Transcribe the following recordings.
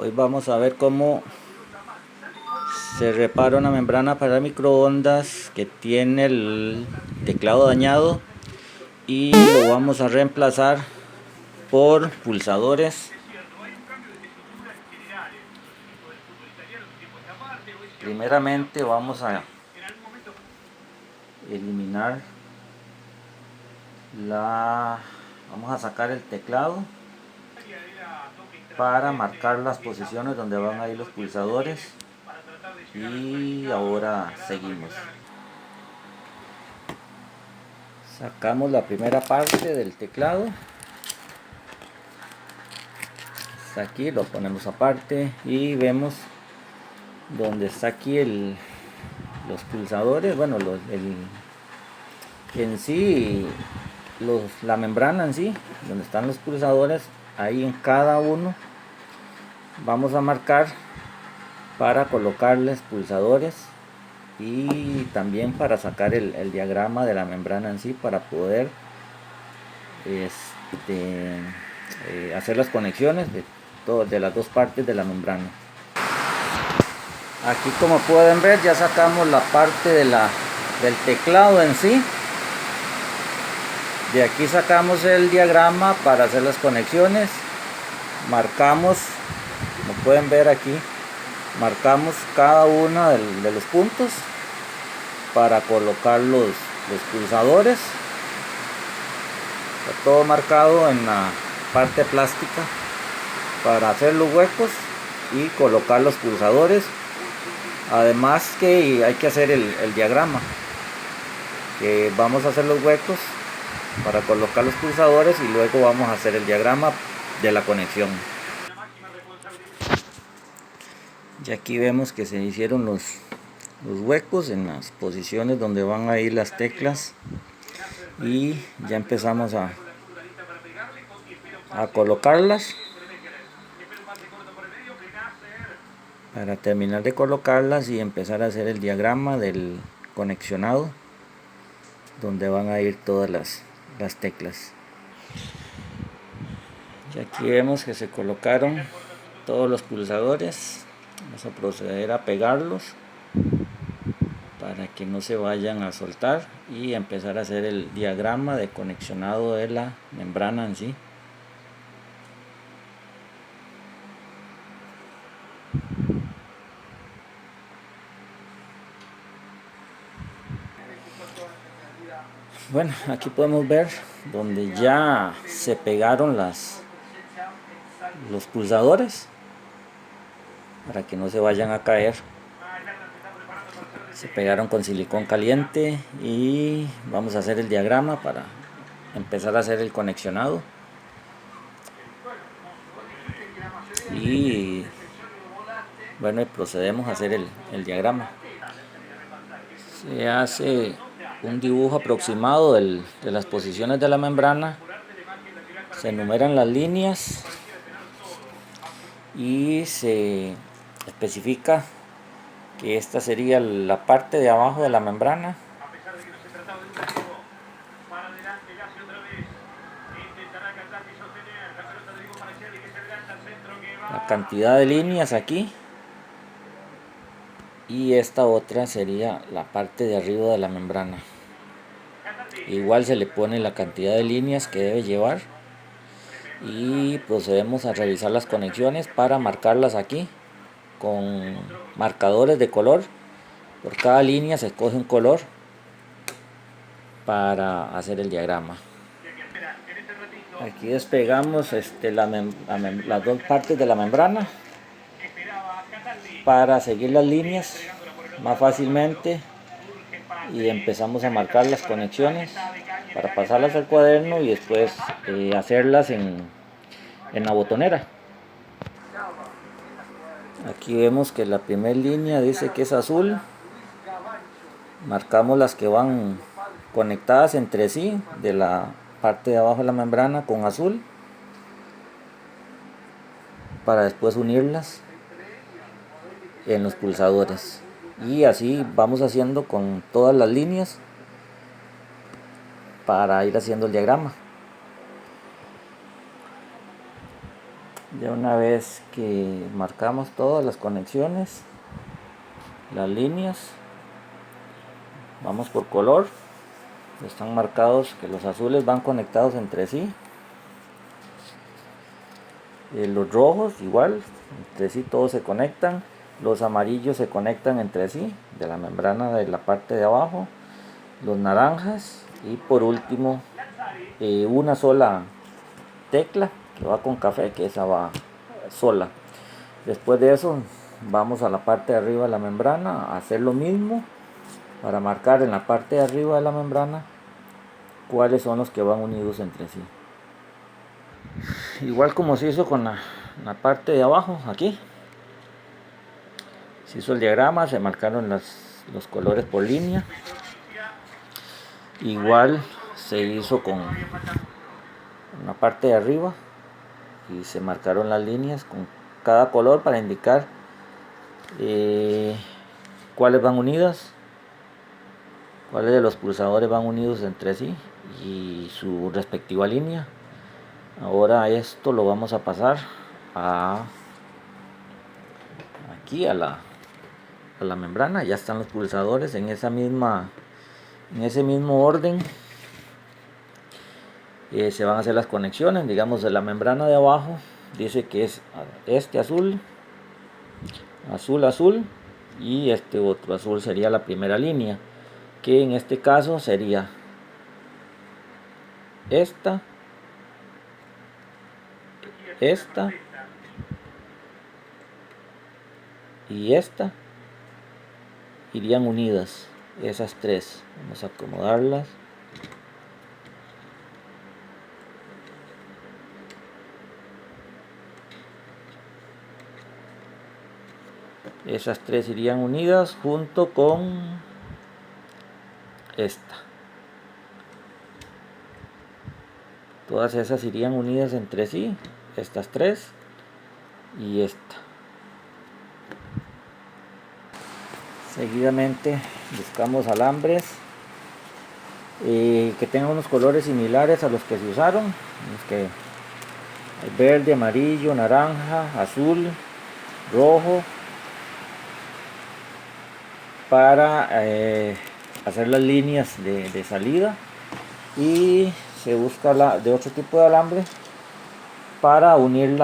Hoy vamos a ver cómo se repara una membrana para microondas que tiene el teclado dañado y lo vamos a reemplazar por pulsadores. Primeramente vamos a eliminar vamos a sacar el teclado para marcar las posiciones donde van a ir los pulsadores, y ahora seguimos. Sacamos la primera parte del teclado, aquí lo ponemos aparte y vemos donde está aquí los pulsadores, bueno, en sí la membrana en sí, donde están los pulsadores. Ahí en cada uno vamos a marcar para colocarles pulsadores y también para sacar el diagrama de la membrana en sí, para poder hacer las conexiones de las dos partes de la membrana. Aquí, como pueden ver, ya sacamos la parte del teclado en sí. De aquí sacamos el diagrama para hacer las conexiones. Marcamos, como pueden ver aquí, marcamos cada uno de los puntos para colocar los pulsadores. Está todo marcado en la parte plástica para hacer los huecos y colocar los pulsadores. Además que hay que hacer el diagrama, que vamos a hacer los huecos para colocar los pulsadores y luego vamos a hacer el diagrama de la conexión. Y aquí vemos que se hicieron los huecos en las posiciones donde van a ir las teclas, y ya empezamos a colocarlas. Para terminar de colocarlas y empezar a hacer el diagrama del conexionado donde van a ir todas las teclas. Y aquí vemos que se colocaron todos los pulsadores. Vamos a proceder a pegarlos para que no se vayan a soltar y empezar a hacer el diagrama de conexionado de la membrana en sí. Bueno, aquí podemos ver donde ya se pegaron los pulsadores para que no se vayan a caer. Se pegaron con silicón caliente y vamos a hacer el diagrama para empezar a hacer el conexionado. Y bueno, procedemos a hacer el diagrama. Se hace un dibujo aproximado de las posiciones de la membrana. Se enumeran las líneas y se especifica que esta sería la parte de abajo de la membrana. La cantidad de líneas aquí, y esta otra sería la parte de arriba de la membrana. Igual se le pone la cantidad de líneas que debe llevar y procedemos a revisar las conexiones para marcarlas aquí con marcadores de color. Por cada línea se escoge un color para hacer el diagrama. Aquí despegamos las dos partes de la membrana para seguir las líneas más fácilmente, y empezamos a marcar las conexiones para pasarlas al cuaderno y después hacerlas en la botonera. Aquí vemos que la primera línea dice que es azul. Marcamos las que van conectadas entre sí de la parte de abajo de la membrana con azul, para después unirlas en los pulsadores, y así vamos haciendo con todas las líneas para ir haciendo el diagrama. Ya una vez que marcamos todas las conexiones, las líneas, vamos por color. Están marcados que los azules van conectados entre sí. Los rojos igual, entre sí todos se conectan. Los amarillos se conectan entre sí, de la membrana de la parte de abajo. Los naranjas y por último una sola tecla que va con café, que esa va sola. Después de eso vamos a la parte de arriba de la membrana a hacer lo mismo para marcar en la parte de arriba de la membrana cuáles son los que van unidos entre sí. Igual como se hizo con la parte de abajo, aquí se hizo el diagrama, se marcaron los colores por línea. Igual se hizo con la parte de arriba y se marcaron las líneas con cada color para indicar cuáles van unidas, cuáles de los pulsadores van unidos entre sí y su respectiva línea. Ahora esto lo vamos a pasar aquí a la membrana. Ya están los pulsadores en ese mismo orden. Se van a hacer las conexiones. Digamos, de la membrana de abajo dice que es este azul, azul, y este otro azul sería la primera línea, que en este caso sería esta y esta, irían unidas esas tres. Vamos a acomodarlas. Esas tres irían unidas junto con esta. Todas esas irían unidas entre sí, estas tres y esta. Seguidamente buscamos alambres que tengan unos colores similares a los que se usaron, los que hay verde, amarillo, naranja, azul, rojo, para hacer las líneas de salida, y se busca de otro tipo de alambre para unir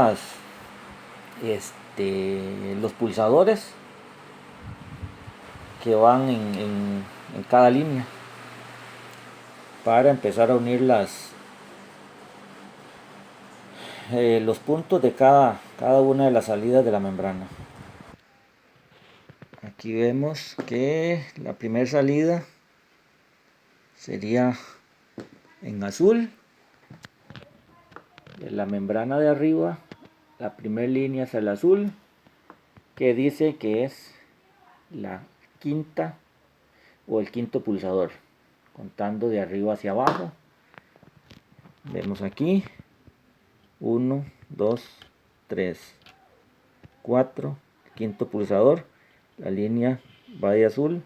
los pulsadores que van en cada línea, para empezar a unir los puntos de cada una de las salidas de la membrana. Aquí vemos que la primera salida sería en azul. De la membrana de arriba, la primera línea es el azul, que dice que es la quinta o el quinto pulsador, contando de arriba hacia abajo. Vemos aquí 1, 2, 3, 4, quinto pulsador, la línea va de azul,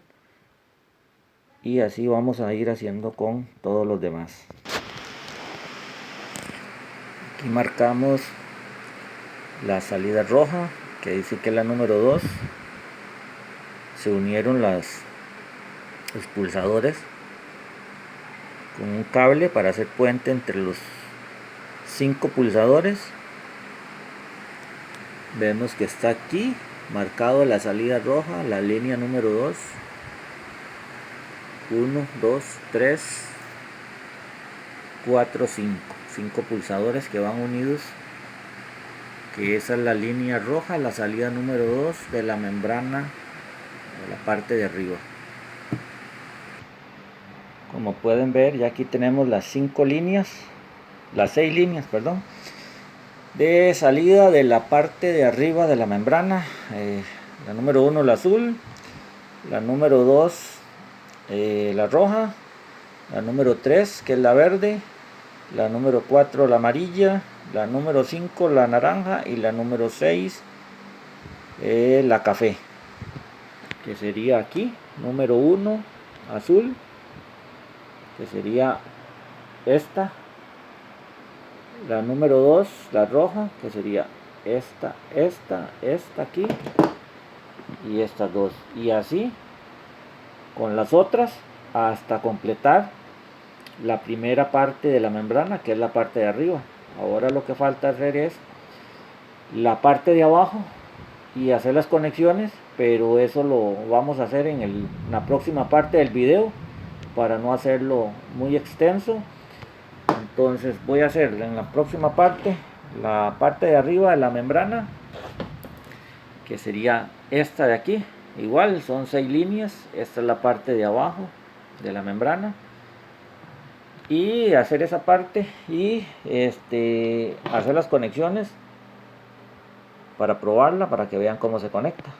y así vamos a ir haciendo con todos los demás. Aquí marcamos la salida roja, que dice que es la número 2. Se unieron los pulsadores con un cable para hacer puente entre los 5 pulsadores. Vemos que está aquí marcado la salida roja, la línea número 2. 1, 2, 3, 4, 5 pulsadores que van unidos, que esa es la línea roja, la salida número 2 de la membrana de la parte de arriba. Como pueden ver, ya aquí tenemos las 6 líneas, de salida de la parte de arriba de la membrana. La número 1 la azul, la número 2 la roja, la número 3 que es la verde, la número 4 la amarilla, la número 5 la naranja y la número 6 la café, que sería aquí número 1 azul, que sería esta, la número 2 la roja, que sería esta aquí y estas dos, y así con las otras hasta completar la primera parte de la membrana, que es la parte de arriba. Ahora lo que falta hacer es la parte de abajo y hacer las conexiones, pero eso lo vamos a hacer en la próxima parte del video para no hacerlo muy extenso. Entonces voy a hacer en la próxima parte la parte de arriba de la membrana, que sería esta de aquí. Igual son 6 líneas. Esta es la parte de abajo de la membrana, y hacer esa parte y hacer las conexiones para probarla, para que vean cómo se conecta.